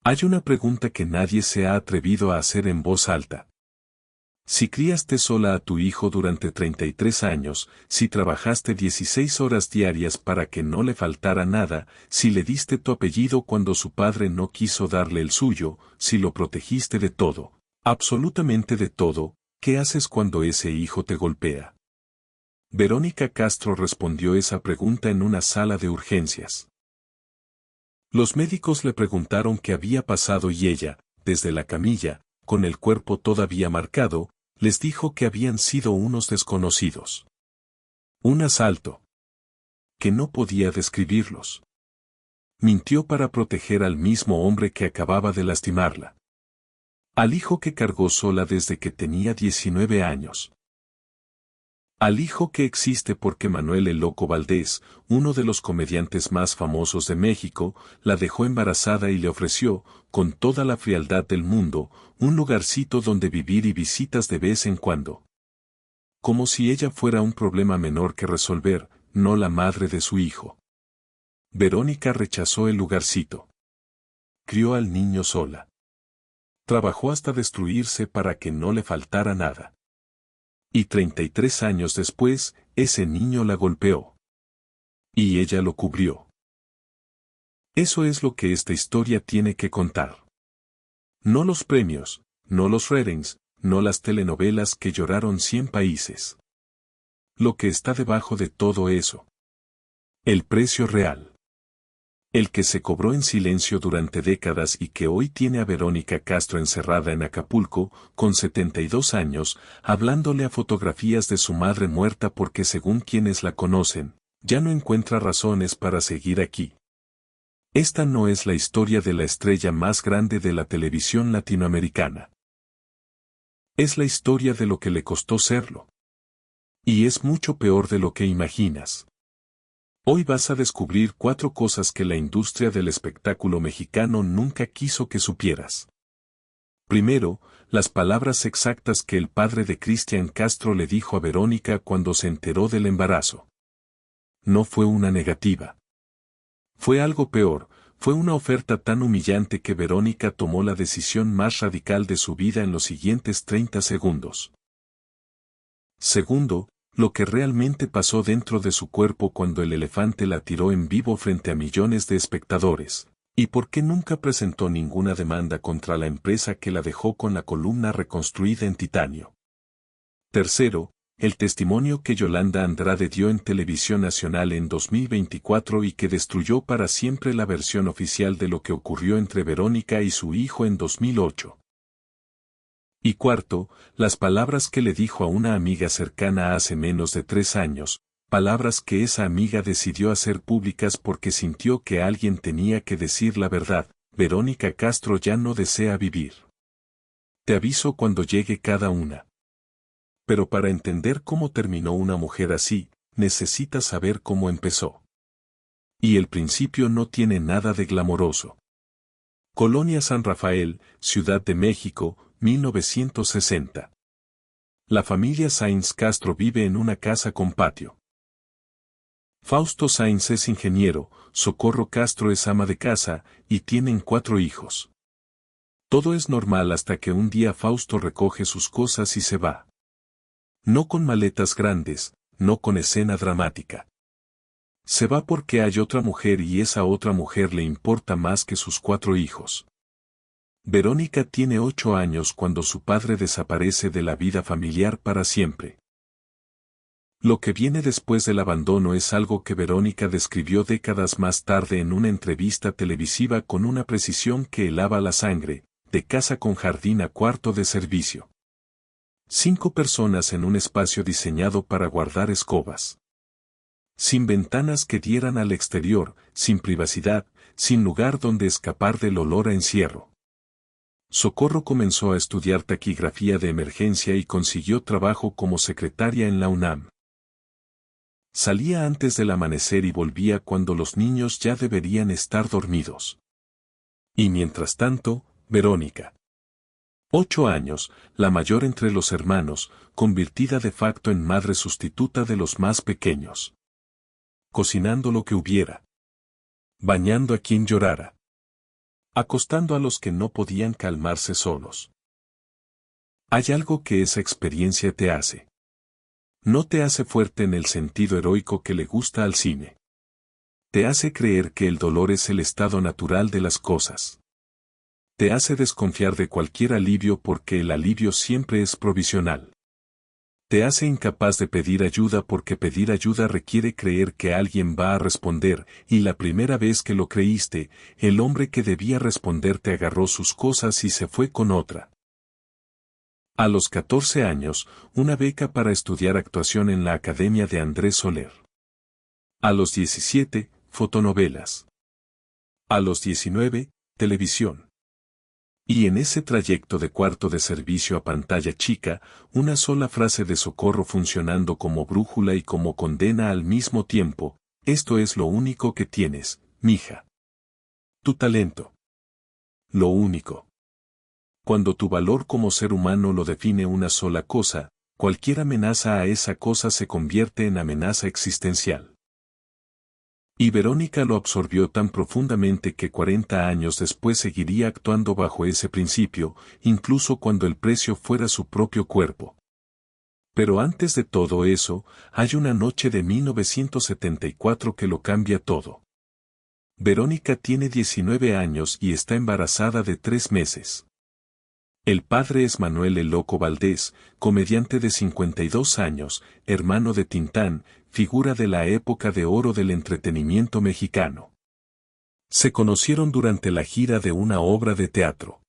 Hay una pregunta que nadie se ha atrevido a hacer en voz alta. Si criaste sola a tu hijo durante 33 años, si trabajaste 16 horas diarias para que no le faltara nada, si le diste tu apellido cuando su padre no quiso darle el suyo, si lo protegiste de todo, absolutamente de todo, ¿qué haces cuando ese hijo te golpea? Verónica Castro respondió esa pregunta en una sala de urgencias. Los médicos le preguntaron qué había pasado y ella, desde la camilla, con el cuerpo todavía marcado, les dijo que habían sido unos desconocidos. Un asalto. Que no podía describirlos. Mintió para proteger al mismo hombre que acababa de lastimarla. Al hijo que cargó sola desde que tenía 19 años. Al hijo que existe porque Manuel el Loco Valdés, uno de los comediantes más famosos de México, la dejó embarazada y le ofreció, con toda la frialdad del mundo, un lugarcito donde vivir y visitas de vez en cuando. Como si ella fuera un problema menor que resolver, no la madre de su hijo. Verónica rechazó el lugarcito. Crió al niño sola. Trabajó hasta destruirse para que no le faltara nada. Y 33 años después, ese niño la golpeó. Y ella lo cubrió. Eso es lo que esta historia tiene que contar. No los premios, no los ratings, no las telenovelas que lloraron 100 países. Lo que está debajo de todo eso. El precio real. El que se cobró en silencio durante décadas y que hoy tiene a Verónica Castro encerrada en Acapulco, con 72 años, hablándole a fotografías de su madre muerta porque según quienes la conocen, ya no encuentra razones para seguir aquí. Esta no es la historia de la estrella más grande de la televisión latinoamericana. Es la historia de lo que le costó serlo. Y es mucho peor de lo que imaginas. Hoy vas a descubrir 4 cosas que la industria del espectáculo mexicano nunca quiso que supieras. Primero, las palabras exactas que el padre de Cristian Castro le dijo a Verónica cuando se enteró del embarazo. No fue una negativa. Fue algo peor, fue una oferta tan humillante que Verónica tomó la decisión más radical de su vida en los siguientes 30 segundos. Segundo, lo que realmente pasó dentro de su cuerpo cuando el elefante la tiró en vivo frente a millones de espectadores, y por qué nunca presentó ninguna demanda contra la empresa que la dejó con la columna reconstruida en titanio. Tercero, el testimonio que Yolanda Andrade dio en Televisión Nacional en 2024 y que destruyó para siempre la versión oficial de lo que ocurrió entre Verónica y su hijo en 2008. Y cuarto, las palabras que le dijo a una amiga cercana hace menos de 3 años, palabras que esa amiga decidió hacer públicas porque sintió que alguien tenía que decir la verdad: Verónica Castro ya no desea vivir. Te aviso cuando llegue cada una. Pero para entender cómo terminó una mujer así, necesitas saber cómo empezó. Y el principio no tiene nada de glamoroso. Colonia San Rafael, Ciudad de México, 1960. La familia Sainz Castro vive en una casa con patio. Fausto Sainz es ingeniero, Socorro Castro es ama de casa, y tienen 4 hijos. Todo es normal hasta que un día Fausto recoge sus cosas y se va. No con maletas grandes, no con escena dramática. Se va porque hay otra mujer y esa otra mujer le importa más que sus 4 hijos. Verónica tiene 8 años cuando su padre desaparece de la vida familiar para siempre. Lo que viene después del abandono es algo que Verónica describió décadas más tarde en una entrevista televisiva con una precisión que helaba la sangre: de casa con jardín a cuarto de servicio. 5 personas en un espacio diseñado para guardar escobas. Sin ventanas que dieran al exterior, sin privacidad, sin lugar donde escapar del olor a encierro. Socorro comenzó a estudiar taquigrafía de emergencia y consiguió trabajo como secretaria en la UNAM. Salía antes del amanecer y volvía cuando los niños ya deberían estar dormidos. Y mientras tanto, Verónica. 8 años, la mayor entre los hermanos, convertida de facto en madre sustituta de los más pequeños. Cocinando lo que hubiera. Bañando a quien llorara. acostando a los que no podían calmarse solos. Hay algo que esa experiencia te hace. No te hace fuerte en el sentido heroico que le gusta al cine. Te hace creer que el dolor es el estado natural de las cosas. Te hace desconfiar de cualquier alivio porque el alivio siempre es provisional. Te hace incapaz de pedir ayuda porque pedir ayuda requiere creer que alguien va a responder, y la primera vez que lo creíste, el hombre que debía responderte agarró sus cosas y se fue con otra. A los 14 años, una beca para estudiar actuación en la Academia de Andrés Soler. A los 17, fotonovelas. A los 19, televisión. Y en ese trayecto de cuarto de servicio a pantalla chica, una sola frase de socorro funcionando como brújula y como condena al mismo tiempo: esto es lo único que tienes, mija. Tu talento. Lo único. Cuando tu valor como ser humano lo define una sola cosa, cualquier amenaza a esa cosa se convierte en amenaza existencial. Y Verónica lo absorbió tan profundamente que 40 años después seguiría actuando bajo ese principio, incluso cuando el precio fuera su propio cuerpo. Pero antes de todo eso, hay una noche de 1974 que lo cambia todo. Verónica tiene 19 años y está embarazada de 3 meses. El padre es Manuel "El Loco" Valdés, comediante de 52 años, hermano de Tintán, figura de la época de oro del entretenimiento mexicano. Se conocieron durante la gira de una obra de teatro.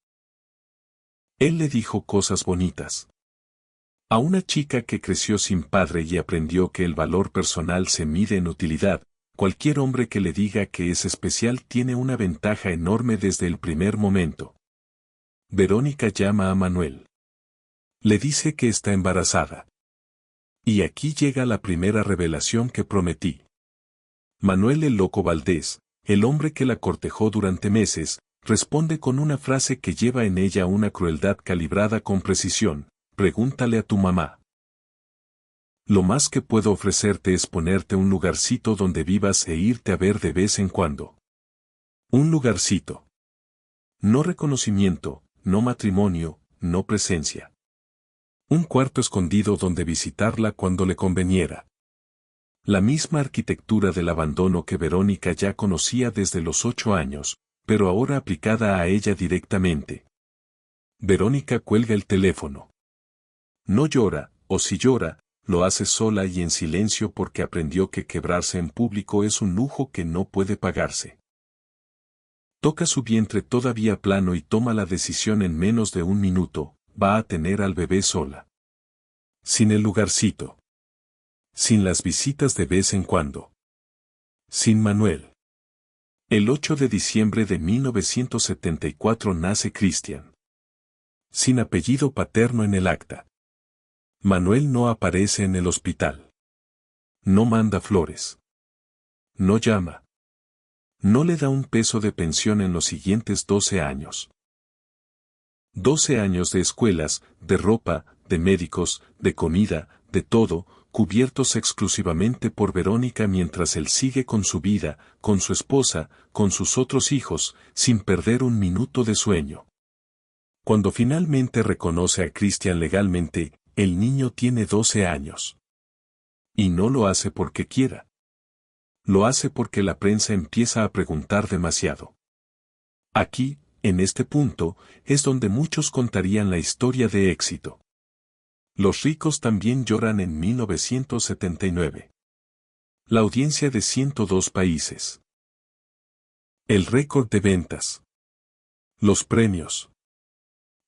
Él le dijo cosas bonitas. A una chica que creció sin padre y aprendió que el valor personal se mide en utilidad, cualquier hombre que le diga que es especial tiene una ventaja enorme desde el primer momento. Verónica llama a Manuel. Le dice que está embarazada. Y aquí llega la primera revelación que prometí. Manuel "El Loco" Valdés, el hombre que la cortejó durante meses, responde con una frase que lleva en ella una crueldad calibrada con precisión: pregúntale a tu mamá. Lo más que puedo ofrecerte es ponerte un lugarcito donde vivas e irte a ver de vez en cuando. Un lugarcito. No reconocimiento, no matrimonio, no presencia. Un cuarto escondido donde visitarla cuando le conveniera. La misma arquitectura del abandono que Verónica ya conocía desde los 8 años, pero ahora aplicada a ella directamente. Verónica cuelga el teléfono. No llora, o si llora, lo hace sola y en silencio porque aprendió que quebrarse en público es un lujo que no puede pagarse. Toca su vientre todavía plano y toma la decisión en menos de un minuto: va a tener al bebé sola. Sin el lugarcito. Sin las visitas de vez en cuando. Sin Manuel. El 8 de diciembre de 1974 nace Cristian. Sin apellido paterno en el acta. Manuel no aparece en el hospital. No manda flores. No llama. No le da un peso de pensión en los siguientes 12 años. 12 años de escuelas, de ropa, de médicos, de comida, de todo, cubiertos exclusivamente por Verónica mientras él sigue con su vida, con su esposa, con sus otros hijos, sin perder un minuto de sueño. Cuando finalmente reconoce a Cristian legalmente, el niño tiene 12 años. Y no lo hace porque quiera. Lo hace porque la prensa empieza a preguntar demasiado. Aquí, en este punto, es donde muchos contarían la historia de éxito. Los ricos también lloran en 1979. La audiencia de 102 países. El récord de ventas. Los premios.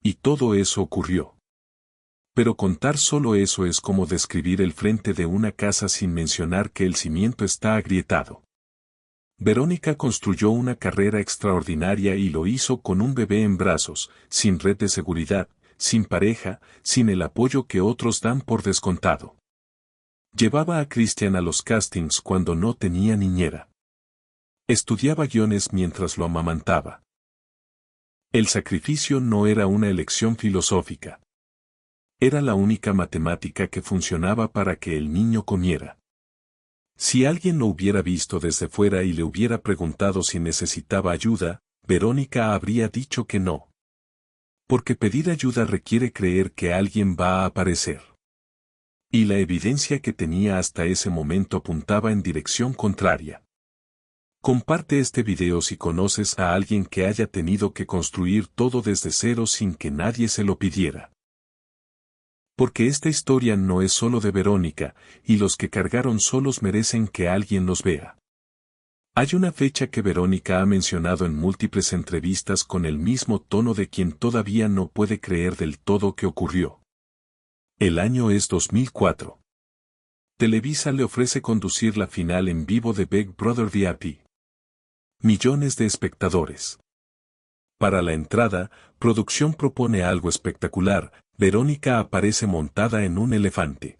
Y todo eso ocurrió. Pero contar solo eso es como describir el frente de una casa sin mencionar que el cimiento está agrietado. Verónica construyó una carrera extraordinaria y lo hizo con un bebé en brazos, sin red de seguridad, sin pareja, sin el apoyo que otros dan por descontado. Llevaba a Cristian a los castings cuando no tenía niñera. Estudiaba guiones mientras lo amamantaba. El sacrificio no era una elección filosófica. Era la única matemática que funcionaba para que el niño comiera. Si alguien lo hubiera visto desde fuera y le hubiera preguntado si necesitaba ayuda, Verónica habría dicho que no. Porque pedir ayuda requiere creer que alguien va a aparecer. Y la evidencia que tenía hasta ese momento apuntaba en dirección contraria. Comparte este video si conoces a alguien que haya tenido que construir todo desde cero sin que nadie se lo pidiera. Porque esta historia no es solo de Verónica, y los que cargaron solos merecen que alguien los vea. Hay una fecha que Verónica ha mencionado en múltiples entrevistas con el mismo tono de quien todavía no puede creer del todo que ocurrió. El año es 2004. Televisa le ofrece conducir la final en vivo de Big Brother VIP. Millones de espectadores. Para la entrada, producción propone algo espectacular. Verónica aparece montada en un elefante.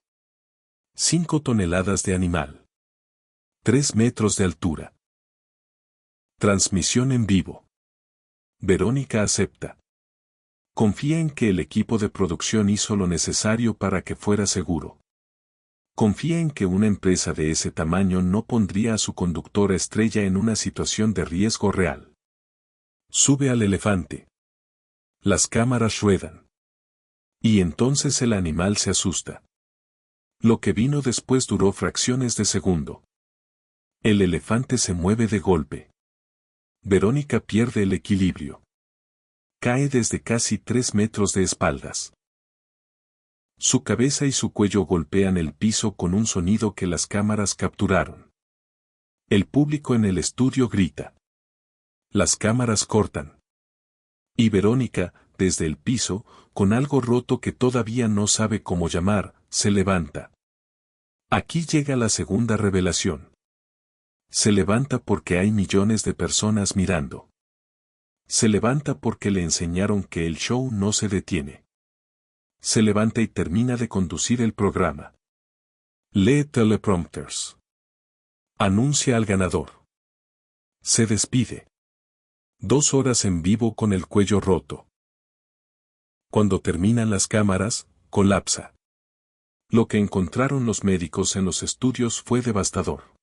5 toneladas de animal. 3 metros de altura. Transmisión en vivo. Verónica acepta. Confía en que el equipo de producción hizo lo necesario para que fuera seguro. Confía en que una empresa de ese tamaño no pondría a su conductora estrella en una situación de riesgo real. Sube al elefante. Las cámaras ruedan. Y entonces el animal se asusta. Lo que vino después duró fracciones de segundo. El elefante se mueve de golpe. Verónica pierde el equilibrio. Cae desde casi 3 metros de espaldas. Su cabeza y su cuello golpean el piso con un sonido que las cámaras capturaron. El público en el estudio grita. Las cámaras cortan. Y Verónica, desde el piso, con algo roto que todavía no sabe cómo llamar, se levanta. Aquí llega la segunda revelación. Se levanta porque hay millones de personas mirando. Se levanta porque le enseñaron que el show no se detiene. Se levanta y termina de conducir el programa. Lee teleprompters. Anuncia al ganador. Se despide. 2 horas en vivo con el cuello roto. Cuando terminan las cámaras, colapsa. Lo que encontraron los médicos en los estudios fue devastador.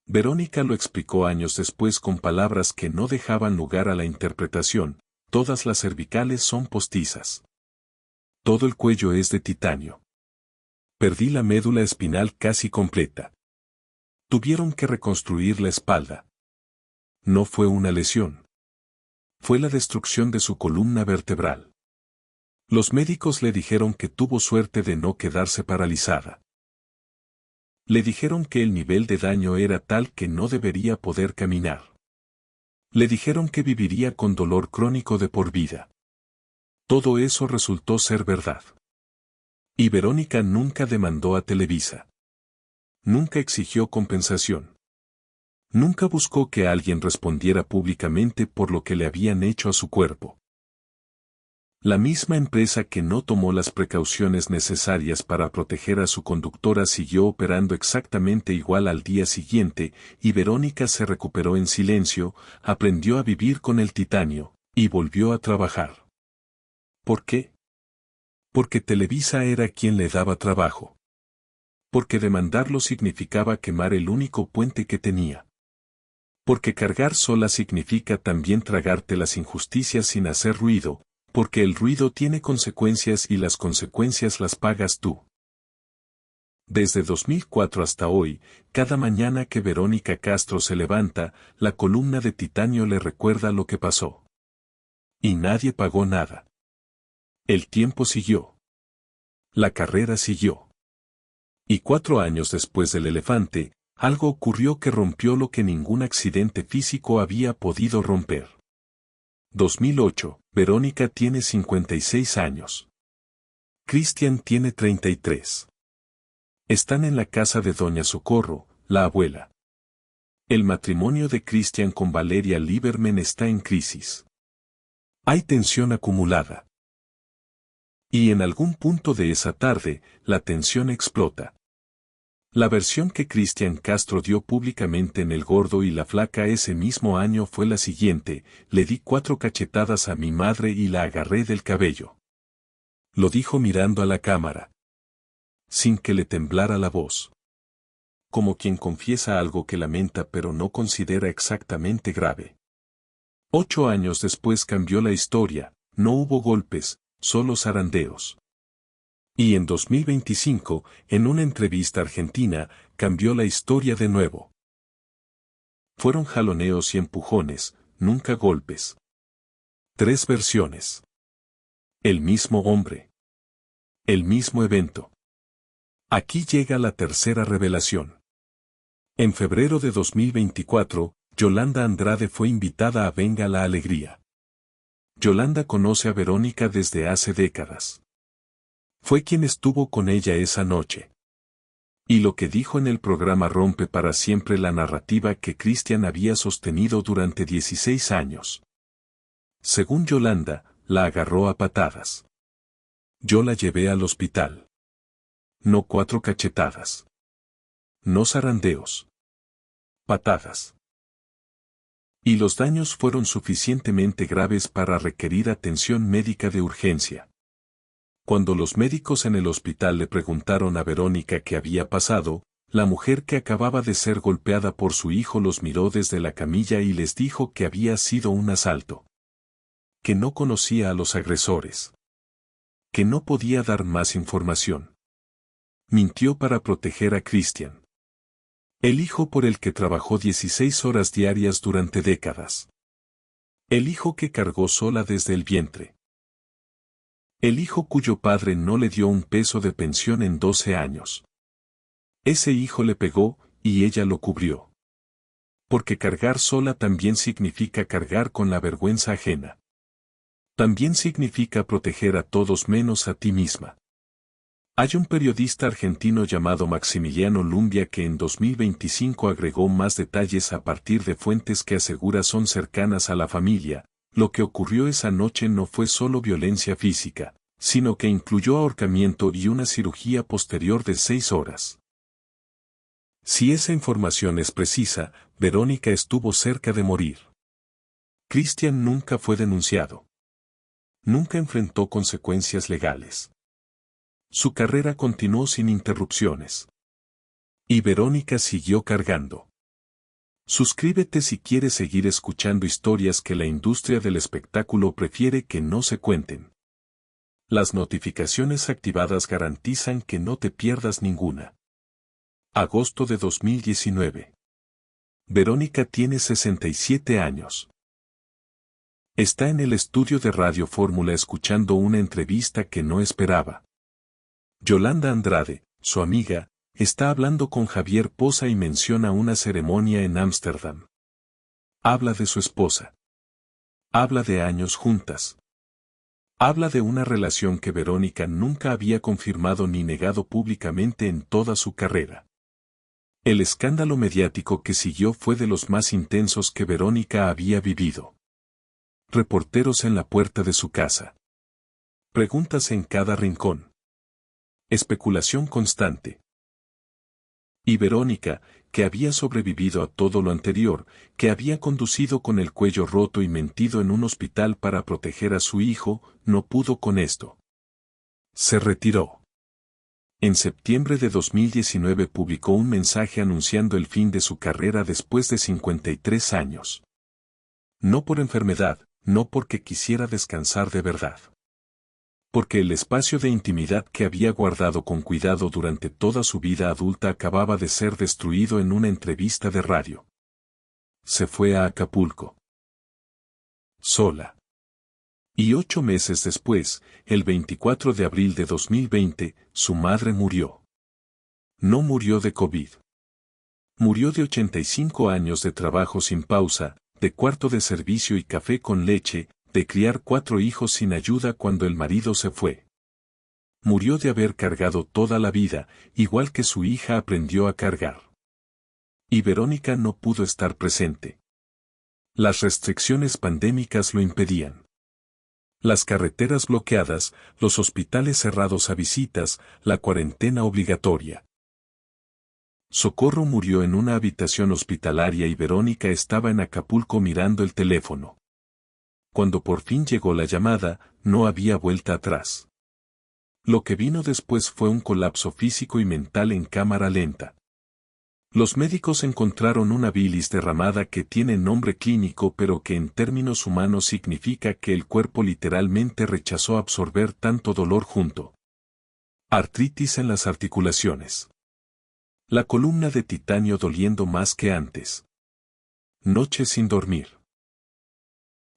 Verónica lo explicó años después con palabras que no dejaban lugar a la interpretación. Todas las cervicales son postizas. Todo el cuello es de titanio. Perdí la médula espinal casi completa. Tuvieron que reconstruir la espalda. No fue una lesión. Fue la destrucción de su columna vertebral. Los médicos le dijeron que tuvo suerte de no quedarse paralizada. Le dijeron que el nivel de daño era tal que no debería poder caminar. Le dijeron que viviría con dolor crónico de por vida. Todo eso resultó ser verdad. Y Verónica nunca demandó a Televisa. Nunca exigió compensación. Nunca buscó que alguien respondiera públicamente por lo que le habían hecho a su cuerpo. La misma empresa que no tomó las precauciones necesarias para proteger a su conductora siguió operando exactamente igual al día siguiente, y Verónica se recuperó en silencio, aprendió a vivir con el titanio, y volvió a trabajar. ¿Por qué? Porque Televisa era quien le daba trabajo. Porque demandarlo significaba quemar el único puente que tenía. Porque cargar sola significa también tragarte las injusticias sin hacer ruido, porque el ruido tiene consecuencias y las consecuencias las pagas tú. Desde 2004 hasta hoy, cada mañana que Verónica Castro se levanta, la columna de titanio le recuerda lo que pasó. Y nadie pagó nada. El tiempo siguió. La carrera siguió. Y 4 años después del elefante, algo ocurrió que rompió lo que ningún accidente físico había podido romper. 2008, Verónica tiene 56 años. Cristian tiene 33. Están en la casa de Doña Socorro, la abuela. El matrimonio de Cristian con Valeria Lieberman está en crisis. Hay tensión acumulada. Y en algún punto de esa tarde, la tensión explota. La versión que Cristian Castro dio públicamente en El Gordo y la Flaca ese mismo año fue la siguiente: le di 4 cachetadas a mi madre y la agarré del cabello. Lo dijo mirando a la cámara. Sin que le temblara la voz. Como quien confiesa algo que lamenta pero no considera exactamente grave. 8 años después cambió la historia, no hubo golpes, solo zarandeos. Y en 2025, en una entrevista argentina, cambió la historia de nuevo. Fueron jaloneos y empujones, nunca golpes. 3 versiones. El mismo hombre. El mismo evento. Aquí llega la tercera revelación. En febrero de 2024, Yolanda Andrade fue invitada a Venga la Alegría. Yolanda conoce a Verónica desde hace décadas. Fue quien estuvo con ella esa noche. Y lo que dijo en el programa rompe para siempre la narrativa que Cristian había sostenido durante 16 años. Según Yolanda, la agarró a patadas. Yo la llevé al hospital. No 4 cachetadas. No zarandeos. Patadas. Y los daños fueron suficientemente graves para requerir atención médica de urgencia. Cuando los médicos en el hospital le preguntaron a Verónica qué había pasado, la mujer que acababa de ser golpeada por su hijo los miró desde la camilla y les dijo que había sido un asalto. Que no conocía a los agresores. Que no podía dar más información. Mintió para proteger a Cristian. El hijo por el que trabajó 16 horas diarias durante décadas. El hijo que cargó sola desde el vientre. El hijo cuyo padre no le dio un peso de pensión en 12 años. Ese hijo le pegó, y ella lo cubrió. Porque cargar sola también significa cargar con la vergüenza ajena. También significa proteger a todos menos a ti misma. Hay un periodista argentino llamado Maximiliano Lumbia que en 2025 agregó más detalles a partir de fuentes que asegura son cercanas a la familia. Lo que ocurrió esa noche no fue solo violencia física, sino que incluyó ahorcamiento y una cirugía posterior de 6 horas. Si esa información es precisa, Verónica estuvo cerca de morir. Cristian nunca fue denunciado. Nunca enfrentó consecuencias legales. Su carrera continuó sin interrupciones. Y Verónica siguió cargando. Suscríbete si quieres seguir escuchando historias que la industria del espectáculo prefiere que no se cuenten. Las notificaciones activadas garantizan que no te pierdas ninguna. Agosto de 2019. Verónica tiene 67 años. Está en el estudio de Radio Fórmula escuchando una entrevista que no esperaba. Yolanda Andrade, su amiga, está hablando con Javier Poza y menciona una ceremonia en Ámsterdam. Habla de su esposa. Habla de años juntas. Habla de una relación que Verónica nunca había confirmado ni negado públicamente en toda su carrera. El escándalo mediático que siguió fue de los más intensos que Verónica había vivido. Reporteros en la puerta de su casa. Preguntas en cada rincón. Especulación constante. Y Verónica, que había sobrevivido a todo lo anterior, que había conducido con el cuello roto y mentido en un hospital para proteger a su hijo, no pudo con esto. Se retiró. En septiembre de 2019 publicó un mensaje anunciando el fin de su carrera después de 53 años. No por enfermedad, no porque quisiera descansar de verdad. Porque el espacio de intimidad que había guardado con cuidado durante toda su vida adulta acababa de ser destruido en una entrevista de radio. Se fue a Acapulco. Sola. Y 8 meses después, el 24 de abril de 2020, su madre murió. No murió de COVID. Murió de 85 años de trabajo sin pausa, de cuarto de servicio y café con leche, de criar 4 hijos sin ayuda cuando el marido se fue. Murió de haber cargado toda la vida, igual que su hija aprendió a cargar. Y Verónica no pudo estar presente. Las restricciones pandémicas lo impedían. Las carreteras bloqueadas, los hospitales cerrados a visitas, la cuarentena obligatoria. Socorro murió en una habitación hospitalaria y Verónica estaba en Acapulco mirando el teléfono. Cuando por fin llegó la llamada, no había vuelta atrás. Lo que vino después fue un colapso físico y mental en cámara lenta. Los médicos encontraron una bilis derramada que tiene nombre clínico pero que en términos humanos significa que el cuerpo literalmente rechazó absorber tanto dolor junto. Artritis en las articulaciones. La columna de titanio doliendo más que antes. Noches sin dormir.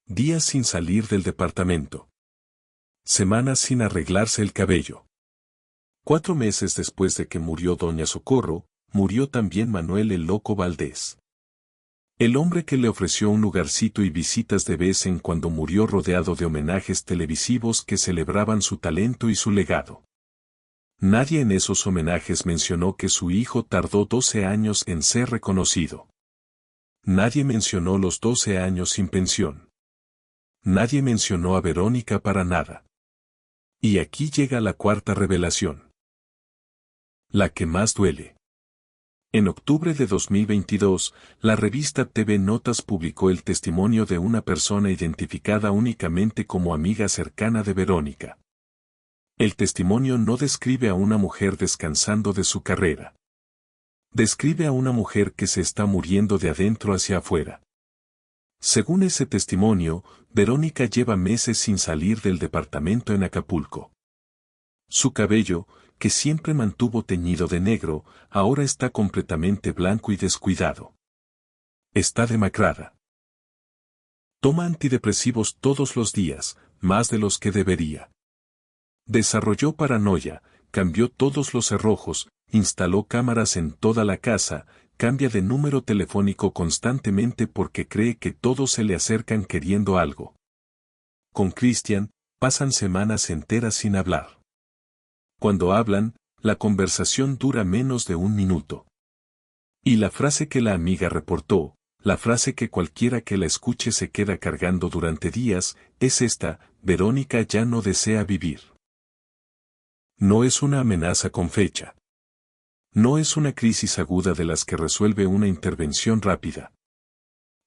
Días sin salir del departamento. Semanas sin arreglarse el cabello. 4 meses después de que murió Doña Socorro, murió también Manuel el Loco Valdés. El hombre que le ofreció un lugarcito y visitas de vez en cuando murió rodeado de homenajes televisivos que celebraban su talento y su legado. Nadie en esos homenajes mencionó que su hijo tardó 12 años en ser reconocido. Nadie mencionó los 12 años sin pensión. Nadie mencionó a Verónica para nada. Y aquí llega la cuarta revelación. La que más duele. En octubre de 2022, la revista TV Notas publicó el testimonio de una persona identificada únicamente como amiga cercana de Verónica. El testimonio no describe a una mujer descansando de su carrera. Describe a una mujer que se está muriendo de adentro hacia afuera. Según ese testimonio, Verónica lleva meses sin salir del departamento en Acapulco. Su cabello, que siempre mantuvo teñido de negro, ahora está completamente blanco y descuidado. Está demacrada. Toma antidepresivos todos los días, más de los que debería. Desarrolló paranoia, cambió todos los cerrojos, instaló cámaras en toda la casa, cambia de número telefónico constantemente porque cree que todos se le acercan queriendo algo. Con Cristian, pasan semanas enteras sin hablar. Cuando hablan, la conversación dura menos de 1 minuto. Y la frase que la amiga reportó, la frase que cualquiera que la escuche se queda cargando durante días, es esta: Verónica ya no desea vivir. No es una amenaza con fecha. No es una crisis aguda de las que resuelve una intervención rápida.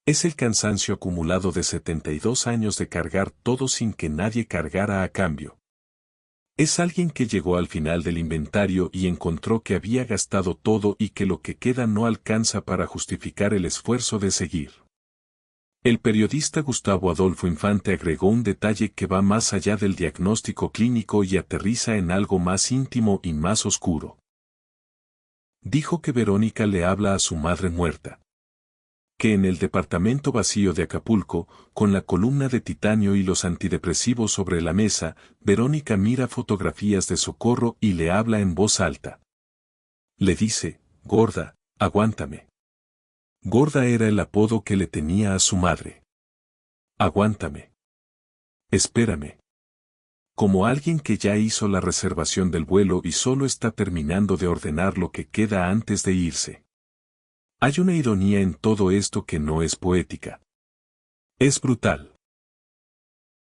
Es el cansancio acumulado de 72 años de cargar todo sin que nadie cargara a cambio. Es alguien que llegó al final del inventario y encontró que había gastado todo y que lo que queda no alcanza para justificar el esfuerzo de seguir. El periodista Gustavo Adolfo Infante agregó un detalle que va más allá del diagnóstico clínico y aterriza en algo más íntimo y más oscuro. Dijo que Verónica le habla a su madre muerta. Que en el departamento vacío de Acapulco, con la columna de titanio y los antidepresivos sobre la mesa, Verónica mira fotografías de Socorro y le habla en voz alta. Le dice: gorda, aguántame. Gorda era el apodo que le tenía a su madre. Aguántame. Espérame. Como alguien que ya hizo la reservación del vuelo y solo está terminando de ordenar lo que queda antes de irse. Hay una ironía en todo esto que no es poética. Es brutal.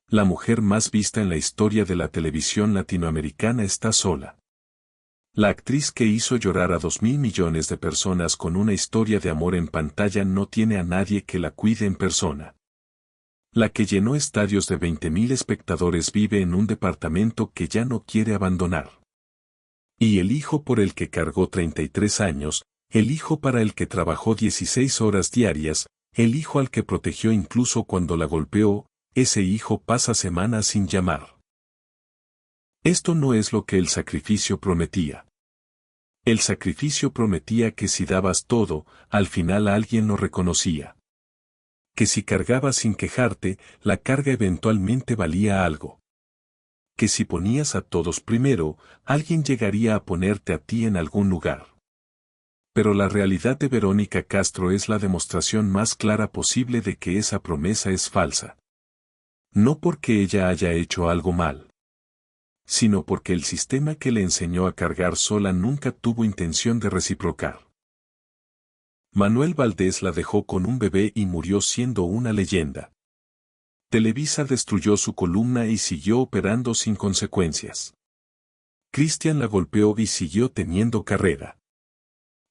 La mujer más vista en la historia de la televisión latinoamericana está sola. La actriz que hizo llorar a 2.000 millones de personas con una historia de amor en pantalla no tiene a nadie que la cuide en persona. La que llenó estadios de 20.000 espectadores vive en un departamento que ya no quiere abandonar. Y el hijo por el que cargó 33 años, el hijo para el que trabajó 16 horas diarias, el hijo al que protegió incluso cuando la golpeó, ese hijo pasa semanas sin llamar. Esto no es lo que el sacrificio prometía. El sacrificio prometía que si dabas todo, al final alguien lo reconocía. Que si cargabas sin quejarte, la carga eventualmente valía algo. Que si ponías a todos primero, alguien llegaría a ponerte a ti en algún lugar. Pero la realidad de Verónica Castro es la demostración más clara posible de que esa promesa es falsa. No porque ella haya hecho algo mal, sino porque el sistema que le enseñó a cargar sola nunca tuvo intención de reciprocar. Manuel Valdés la dejó con un bebé y murió siendo una leyenda. Televisa destruyó su columna y siguió operando sin consecuencias. Cristian la golpeó y siguió teniendo carrera.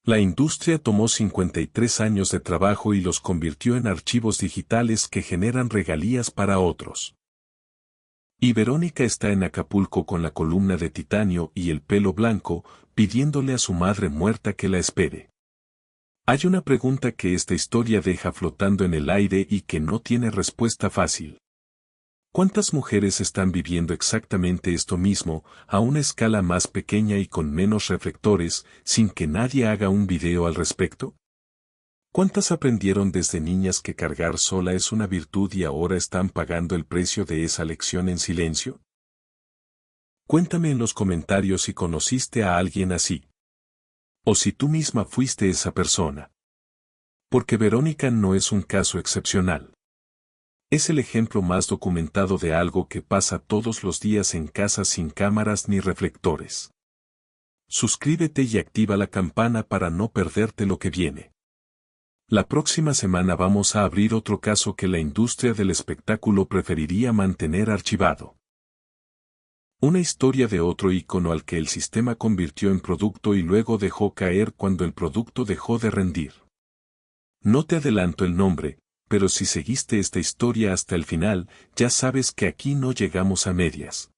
La industria tomó 53 años de trabajo y los convirtió en archivos digitales que generan regalías para otros. Y Verónica está en Acapulco con la columna de titanio y el pelo blanco, pidiéndole a su madre muerta que la espere. Hay una pregunta que esta historia deja flotando en el aire y que no tiene respuesta fácil. ¿Cuántas mujeres están viviendo exactamente esto mismo, a una escala más pequeña y con menos reflectores, sin que nadie haga un video al respecto? ¿Cuántas aprendieron desde niñas que cargar sola es una virtud y ahora están pagando el precio de esa lección en silencio? Cuéntame en los comentarios si conociste a alguien así. O si tú misma fuiste esa persona. Porque Verónica no es un caso excepcional. Es el ejemplo más documentado de algo que pasa todos los días en casa sin cámaras ni reflectores. Suscríbete y activa la campana para no perderte lo que viene. La próxima semana vamos a abrir otro caso que la industria del espectáculo preferiría mantener archivado. Una historia de otro ícono al que el sistema convirtió en producto y luego dejó caer cuando el producto dejó de rendir. No te adelanto el nombre, pero si seguiste esta historia hasta el final, ya sabes que aquí no llegamos a medias.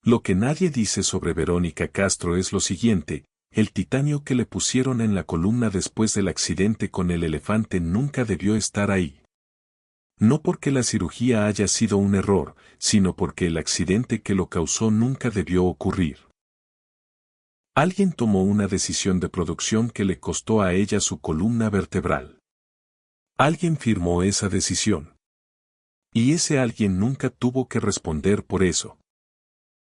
Lo que nadie dice sobre Verónica Castro es lo siguiente: el titanio que le pusieron en la columna después del accidente con el elefante nunca debió estar ahí. No porque la cirugía haya sido un error, sino porque el accidente que lo causó nunca debió ocurrir. Alguien tomó una decisión de producción que le costó a ella su columna vertebral. Alguien firmó esa decisión. Y ese alguien nunca tuvo que responder por eso.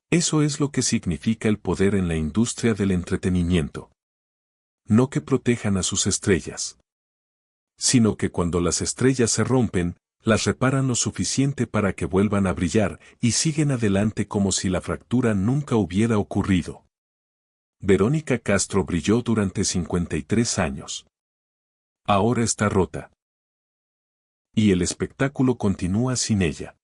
Eso es lo que significa el poder en la industria del entretenimiento. No que protejan a sus estrellas, sino que cuando las estrellas se rompen, las reparan lo suficiente para que vuelvan a brillar y siguen adelante como si la fractura nunca hubiera ocurrido. Verónica Castro brilló durante 53 años. Ahora está rota. Y el espectáculo continúa sin ella.